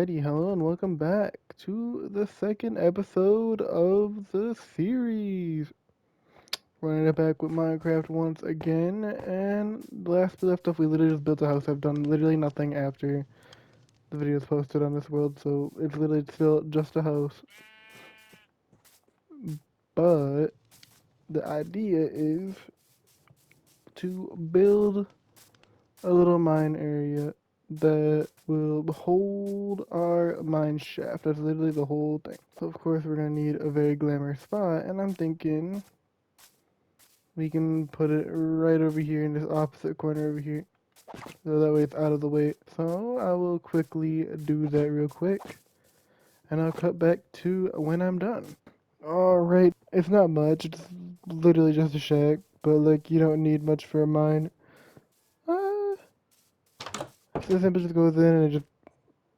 Alrighty, hello and welcome back to the second episode of the series. Running it back with Minecraft once again, and the last we left off, we literally just built a house. I've done literally nothing after the video is posted on this world, so it's literally still just a house. But the idea is to build a little mine area that will hold our mine shaft. That's literally the whole thing. So of course we're gonna need a very glamorous spot, and I'm thinking we can put it right over here in this opposite corner over here. So that way it's out of the way. So I will quickly do that real quick, and I'll cut back to when I'm done. Alright, it's not much, it's literally just a shack, but like you don't need much for a mine. Uh, so simply just goes in and it just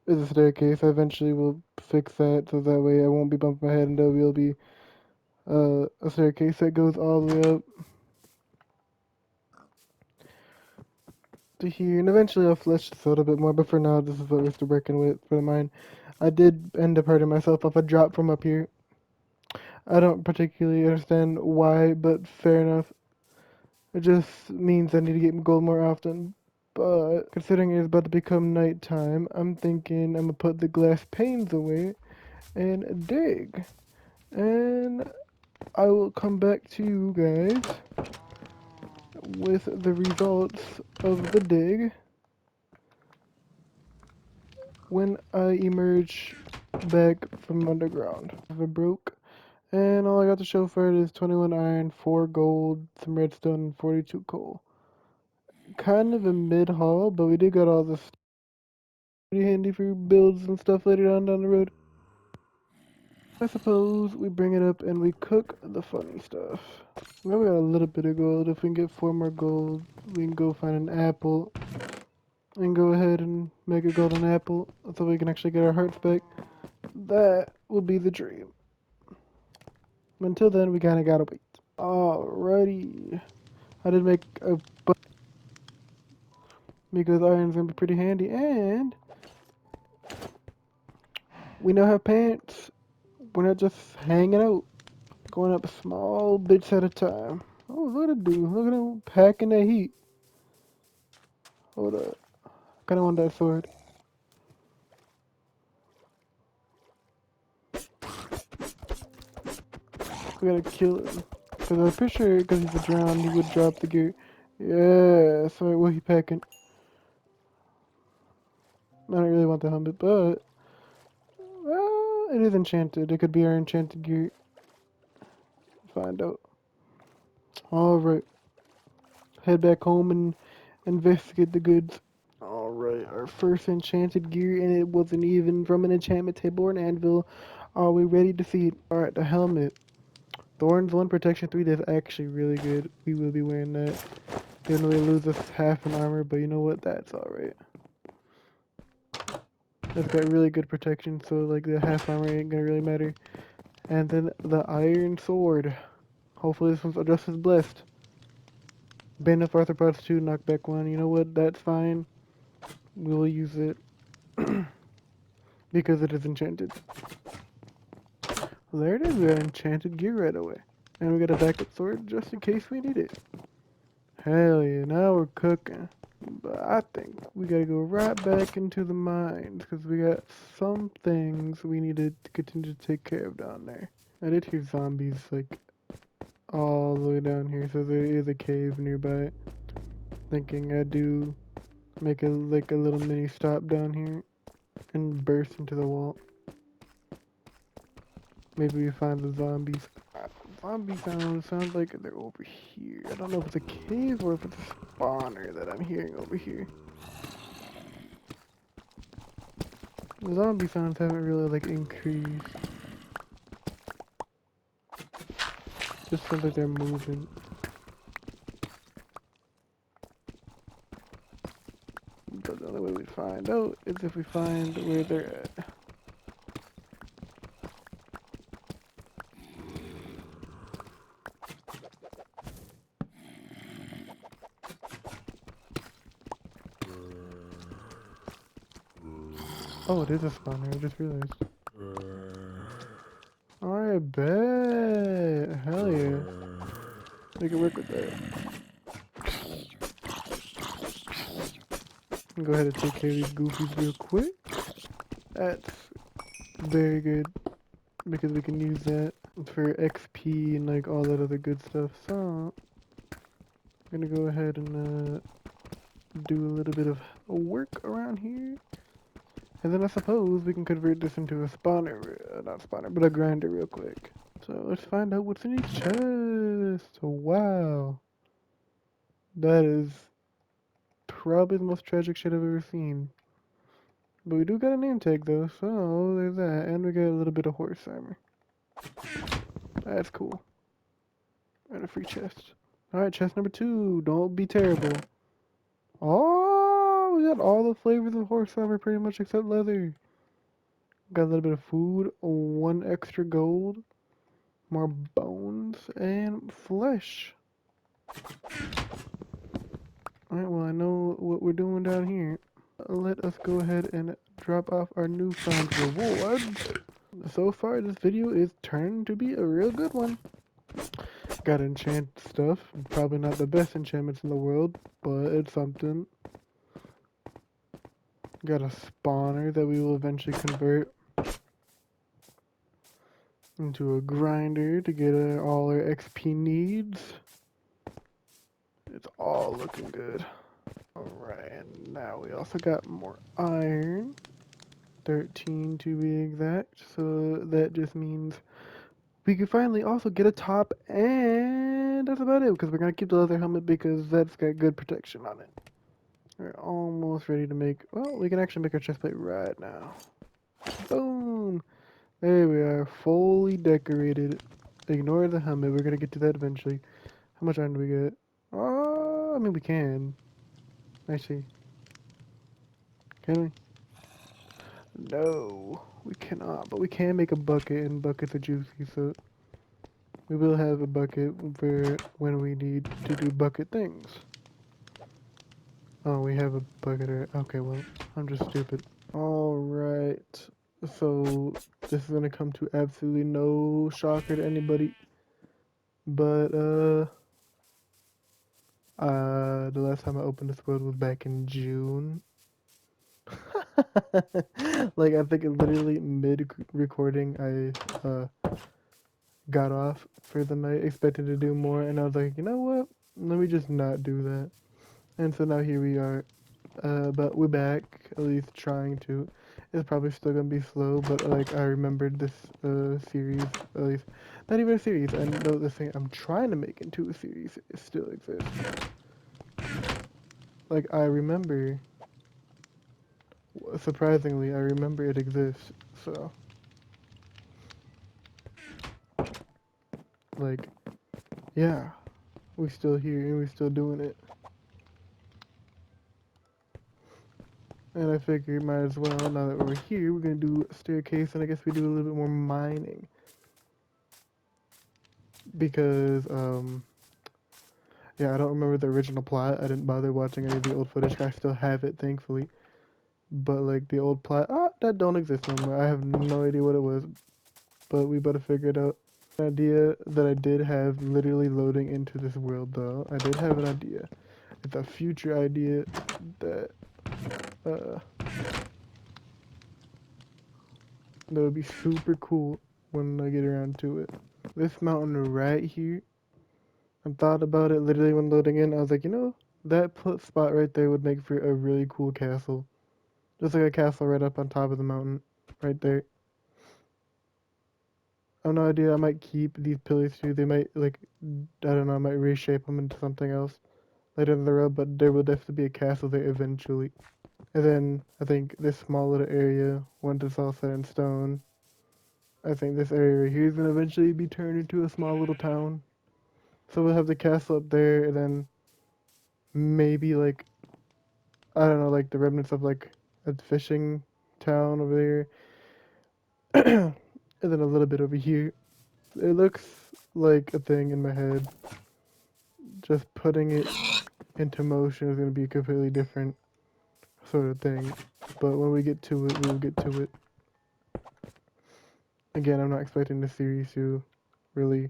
is a staircase. I eventually will fix that so that way I won't be bumping my head and there'll be a staircase that goes all the way up to here. And eventually I'll flesh this out a bit more, but for now this is what we're still working with for the mine. I did end up hurting myself off a drop from up here. I don't particularly understand why, but fair enough. It just means I need to get gold more often. But considering it's about to become nighttime, I'm thinking I'm gonna put the glass panes away and dig. And I will come back to you guys with the results of the dig when I emerge back from underground. If it broke, and all I got to show for it is 21 iron, 4 gold, some redstone, and 42 coal. Kind of a mid haul, but we did got all this pretty handy for builds and stuff later on down the road. I suppose we bring it up and we cook the fun stuff. Now we got a little bit of gold. If we can get 4 more gold, we can go find an apple and go ahead and make a golden apple so we can actually get our hearts back. That will be the dream. Until then, we kinda gotta wait. Alrighty. I did make a because iron's gonna be pretty handy, and we now have pants. We're not just hanging out, going up small bits at a time. Oh, look at it do. Look at him packing that heat. Hold up. Kinda want that sword. We gotta kill him. Because I'm pretty sure because he's a drown, he would drop the gear. Yeah, sorry, what he packing? I don't really want the helmet, but well, it is enchanted. It could be our enchanted gear. Find out. Alright, head back home and investigate the goods. Alright, our first enchanted gear, and it wasn't even from an enchantment table or an anvil. Are we ready to see it? Alright, the helmet. Thorns 1, Protection 3, that's actually really good. We will be wearing that. Even though we lose us half an armor, but you know what? That's alright. That's got really good protection, so like the half armor ain't gonna really matter. And then the iron sword. Hopefully this one's just as blessed. Bane of Arthropods 2, knockback 1. You know what? That's fine. We will use it because it is enchanted. Well, there it is. We got enchanted gear right away. And we got a backup sword just in case we need it. Hell yeah, now we're cooking. But I think we gotta go right back into the mines because we got some things we need to continue to take care of down there. I did hear zombies like all the way down here, so there is a cave nearby. Thinking I do make a little mini stop down here and burst into the wall. Maybe we find the zombies. Zombie sounds like they're over here. I don't know if it's a cave or if it's a spawner that I'm hearing over here. The zombie sounds haven't really like increased. Just sounds like they're moving. But the only way we find out is if we find where they're at. Oh, it is a spawner. I just realized. Alright, bet. Hell yeah. We can work with that. Go ahead and take care of these goofies real quick. That's very good because we can use that for XP and like all that other good stuff. So I'm gonna go ahead and do a little bit of work around here. And then I suppose we can convert this into a spawner, not spawner, but a grinder real quick. So let's find out what's in these chests. Wow. That is probably the most tragic shit I've ever seen. But we do got a name tag though, so there's that. And we got a little bit of horse armor. That's cool. And a free chest. Alright, chest number 2. Don't be terrible. Oh, we got all the flavors of horse armor pretty much except leather. Got a little bit of food, 1 extra gold, more bones, and flesh. Alright, well I know what we're doing down here. Let us go ahead and drop off our newfound rewards. So far, this video is turning to be a real good one. Got enchant stuff. Probably not the best enchantments in the world, but it's something. Got a spawner that we will eventually convert into a grinder to get all our XP needs. It's all looking good. Alright, and now we also got more iron. 13 to be exact, so that just means we can finally also get a top, and that's about it, because we're going to keep the leather helmet because that's got good protection on it. We're almost ready to make, well, we can actually make our chestplate right now. Boom! There we are, fully decorated. Ignore the helmet, we're going to get to that eventually. How much iron do we get? Oh, I mean we can. I see. Can we? No, we cannot, but we can make a bucket, and buckets are juicy, so we will have a bucket for when we need to do bucket things. Oh, we have a bucket, okay, well, I'm just stupid. Alright, so this is gonna come to absolutely no shocker to anybody, but, the last time I opened this world was back in June. Like, I think literally mid-recording, I, got off for the night, expecting to do more, and I was like, you know what? Let me just not do that. And so now here we are. But we're back, at least trying to. It's probably still gonna be slow, but like I remembered this series, at least not even a series. I know this thing I'm trying to make into a series. It still exists. Like I remember. Surprisingly, I remember it exists. So, like, yeah, we still here and we still doing it. And I figured might as well, now that we're here, we're gonna do a staircase, and I guess we do a little bit more mining. Because, yeah, I don't remember the original plot. I didn't bother watching any of the old footage. I still have it, thankfully. But, like, the old plot, that don't exist no more. I have no idea what it was. But we better figure it out. An idea that I did have literally loading into this world, though. I did have an idea. It's a future idea that, that would be super cool when I get around to it. This mountain right here, I thought about it literally when loading in. I was like, you know, that spot right there would make for a really cool castle. Just like a castle right up on top of the mountain, right there. I have no idea. I might keep these pillars too. They might, like, I don't know, I might reshape them into something else later in the road, but there will definitely be a castle there eventually. And then I think this small little area, once it's all set in stone, I think this area right here is going to eventually be turned into a small little town. So we'll have the castle up there, and then maybe, like, I don't know, like the remnants of, like, a fishing town over there. And then a little bit over here. It looks like a thing in my head. Just putting it into motion is going to be a completely different sort of thing. but when we get to it, we'll get to it. Again, I'm not expecting the series to really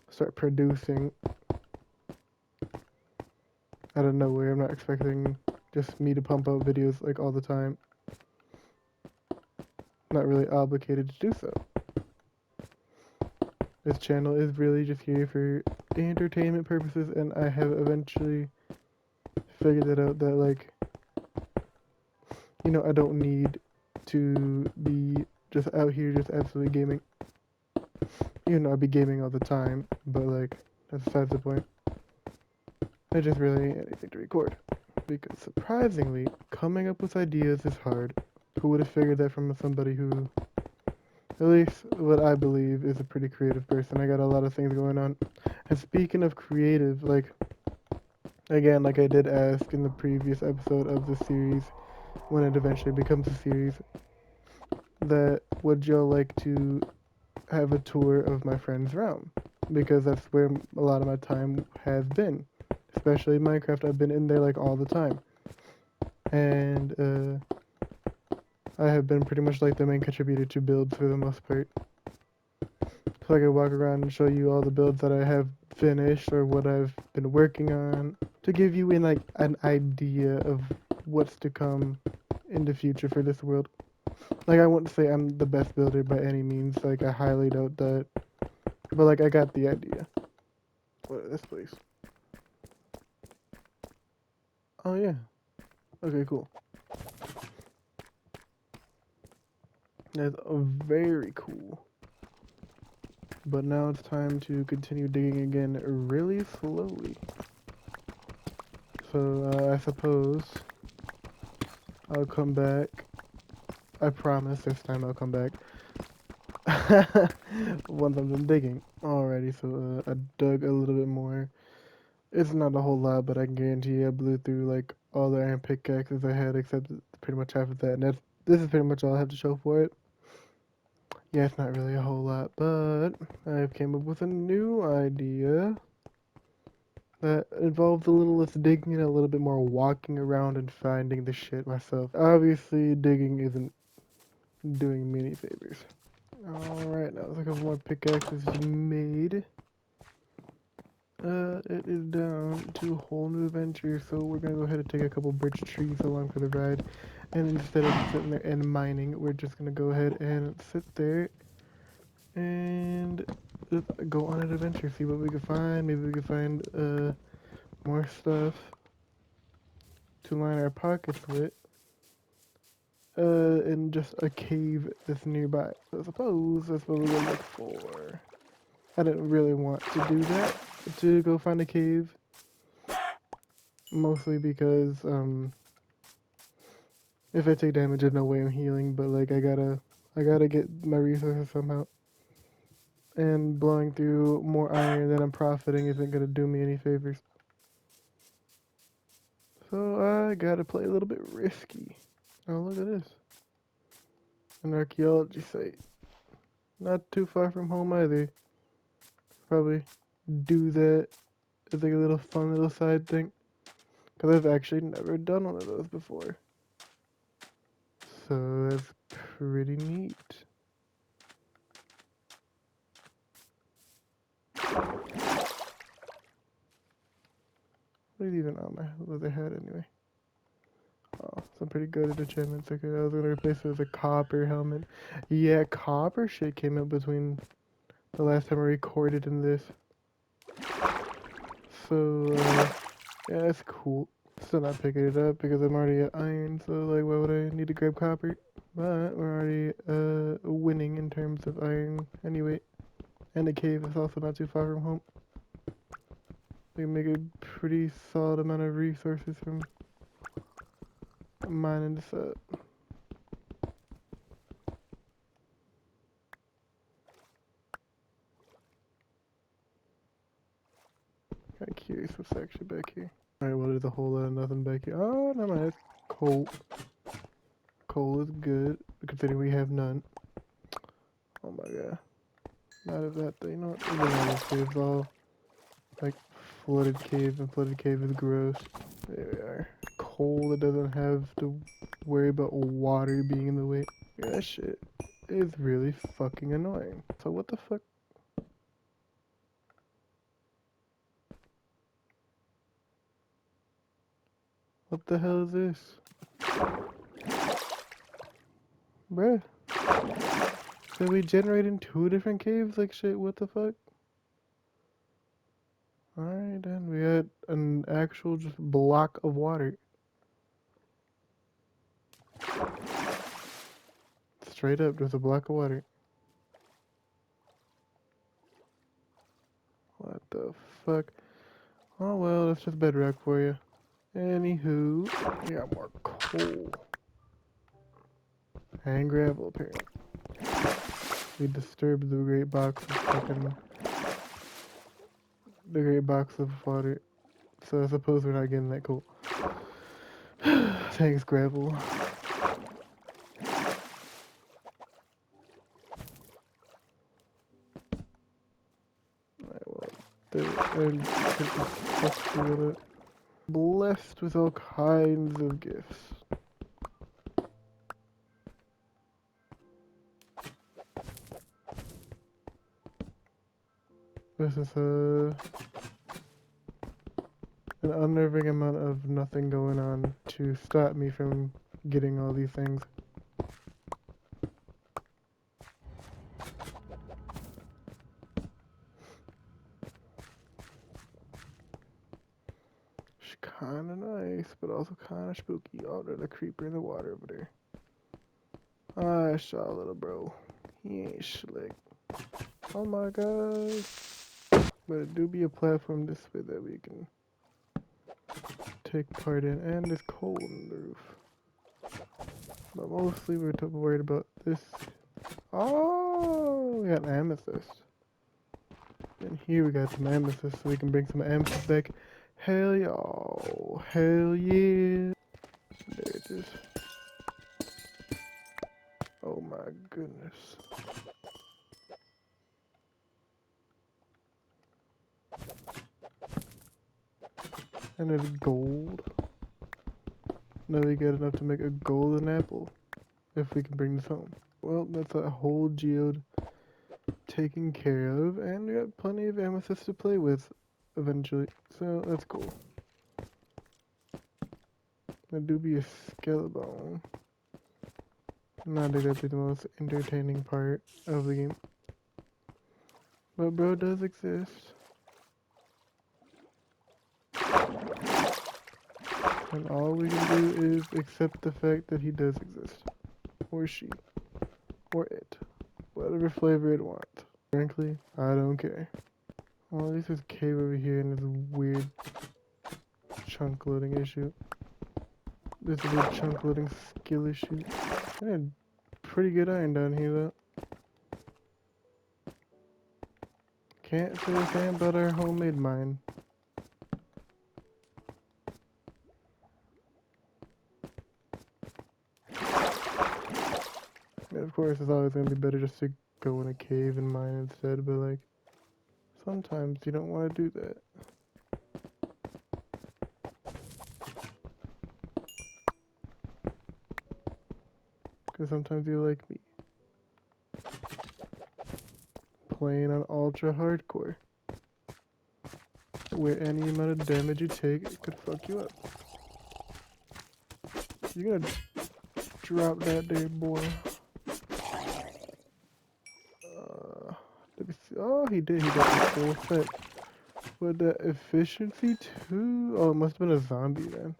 start producing out of nowhere. I'm not expecting just me to pump out videos like all the time. Not really obligated to do so. This channel is really just here for entertainment purposes, and I have eventually figured it out that, like, you know, I don't need to be just out here just absolutely gaming. You know, I'd be gaming all the time, but, like, that's besides the point. I just really ain't anything to record. Because surprisingly, coming up with ideas is hard. Who would have figured that from somebody who, at least what I believe, is a pretty creative person. I got a lot of things going on. And speaking of creative, like, again, like I did ask in the previous episode of the series, when it eventually becomes a series, that would y'all like to have a tour of my friend's realm? Because that's where a lot of my time has been. Especially Minecraft, I've been in there like all the time. And I have been pretty much like the main contributor to builds for the most part. So I can walk around and show you all the builds that I have finished or what I've been working on to give you an idea of what's to come in the future for this world. Like, I wouldn't say I'm the best builder by any means, like, I highly doubt that. But, like, I got the idea. What is this place? Oh, yeah. Okay, cool. That's very cool. But now it's time to continue digging again really slowly. So, I suppose I'll come back. I promise this time I'll come back. Once I'm done digging. Alrighty, so I dug a little bit more. It's not a whole lot, but I can guarantee you I blew through like all the iron pickaxes I had except pretty much half of that. And this is pretty much all I have to show for it. Yeah, it's not really a whole lot, but I came up with a new idea that involves a little less digging and a little bit more walking around and finding the shit myself. Obviously, digging isn't doing me any favors. Alright, now there's a couple more pickaxes made. It is down to a whole new adventure, so we're gonna go ahead and take a couple birch trees along for the ride. And instead of sitting there and mining, we're just gonna go ahead and sit there and go on an adventure, see what we can find. Maybe we can find more stuff to line our pockets with. And just a cave that's nearby. So I suppose that's what we're gonna look for. I didn't really want to do that, to go find a cave. Mostly because, if I take damage, there's no way I'm healing, but, like, I gotta get my resources somehow. And blowing through more iron than I'm profiting isn't gonna do me any favors. So I gotta play a little bit risky. Oh, look at this. An archaeology site. Not too far from home either. Probably do that as like a little fun little side thing. Because I've actually never done one of those before. So that's pretty neat. What is even on my leather hat anyway? Oh, so I'm pretty good at achievements. Okay, I was gonna replace it with a copper helmet. Yeah, copper shit came up between the last time I recorded in this. So, yeah, that's cool. Still not picking it up because I'm already at iron, so, like, why would I need to grab copper? But we're already, winning in terms of iron anyway. And the cave is also not too far from home. We can make a pretty solid amount of resources from mining this up. Kinda curious what's actually back here. Alright, well, there's a whole lot of nothing back here. Oh, never mind. It's coal. Coal is good, considering we have none. Oh my god. Not of that thing. You know what? Even though this cave's all like flooded cave, and flooded cave is gross. There we are. hole that doesn't have to worry about water being in the way. Yeah, that shit is really fucking annoying. So what the fuck? What the hell is this? Bruh. So we generating 2 different caves? Like shit, what the fuck? Alright then, we had an actual just block of water. Straight up, just a block of water. What the fuck? Oh well, that's just bedrock for you. Anywho, we got more coal. And gravel, apparently. We disturbed the great box of fucking... The great box of water. So I suppose we're not getting that coal. Thanks, gravel. Alright, well, they're blessed with all kinds of gifts. This is an unnerving amount of nothing going on to stop me from getting all these things. It's kinda nice, but also kinda spooky. Oh, there's a creeper in the water over there. I saw a little bro. He ain't slick. Oh my god. But it do be a platform this way that we can take part in, and there's coal on the roof. But mostly we're worried about this. Oh, we got an amethyst. And here we got some amethyst, so we can bring some amethyst back. Hell y'all. Hell yeah. There it is. Oh my goodness. And it's gold. Now we got enough to make a golden apple. If we can bring this home. Well, that's a whole geode taken care of, and we got plenty of amethyst to play with eventually. So that's cool. That do be a skeleton. Not exactly the most entertaining part of the game. But bro does exist. And all we can do is accept the fact that he does exist. Or she. Or it. Whatever flavor it wants. Frankly, I don't care. Well, at least there's a cave over here and there's a weird chunk loading issue. There's a weird chunk loading skill issue. I had pretty good iron down here though. Can't say the same about our homemade mine. And of course, it's always gonna be better just to go in a cave and mine instead, but like, sometimes you don't want to do that. Because sometimes you're like me. Playing on ultra hardcore. Where any amount of damage you take, it could fuck you up. You're gonna drop that there, boy. Let me see. Oh, he did. He got the full effect. But the efficiency too? Oh, it must have been a zombie then.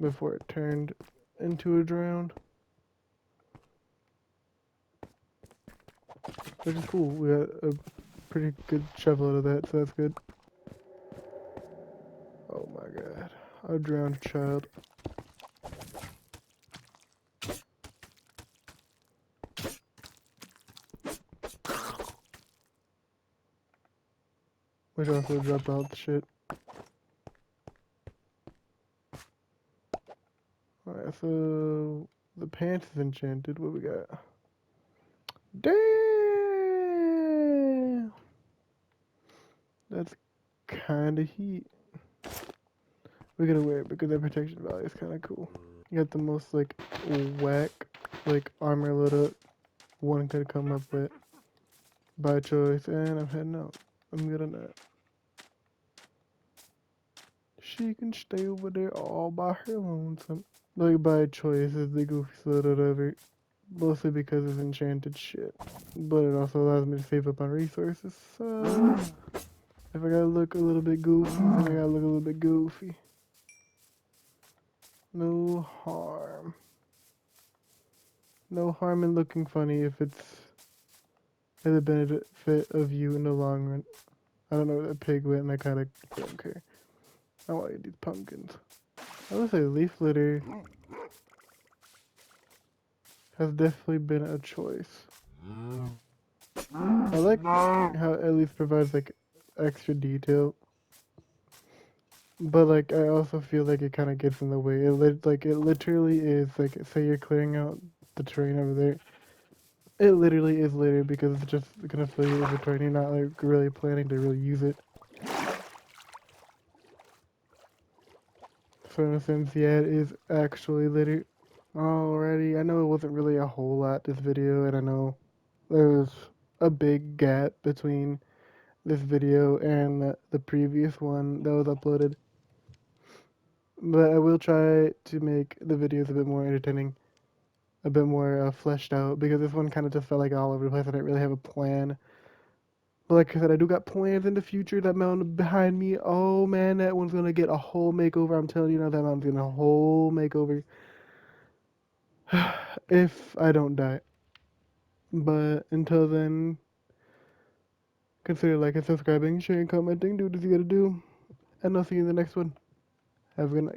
Before it turned into a drowned. Which is cool. We got a pretty good shovel out of that, so that's good. Oh my god. A drowned child. Which also dropped out the shit. Alright, so the pants is enchanted. What we got? Damn! That's kinda heat. we're gonna wear it because the protection value is kind of cool. You got the most like whack like armor loadout one could come up with by choice, and I'm heading out. I'm good on that. She can stay over there all by her lonesome. Like by choice is the goofiest loadout ever. Mostly because it's enchanted shit. But it also allows me to save up on resources, so if I gotta look a little bit goofy, then I gotta look a little bit goofy. No harm. No harm in looking funny if it's for the benefit of you in the long run. I don't know where that pig went and I kinda don't care. I want to eat these pumpkins. I would say leaf litter has definitely been a choice. I like how it at least provides like extra detail. But like I also feel like it kind of gets in the way. It literally is like say you're clearing out the terrain over there. It literally is litter because it's just gonna fill your inventory. And you're not like really planning to really use it. So in a sense, yeah, it is actually litter. Alrighty, I know it wasn't really a whole lot this video, and I know there was a big gap between this video and the previous one that was uploaded. But I will try to make the videos a bit more entertaining, a bit more fleshed out, because this one kind of just felt like all over the place. I didn't really have a plan. But like I said, I do got plans in the future. That mountain behind me, oh man, that one's gonna get a whole makeover. I'm telling you now, that mountain's getting a whole makeover. If I don't die. But until then, consider liking, subscribing, sharing, commenting, do what you gotta do. And I'll see you in the next one. Have a good night.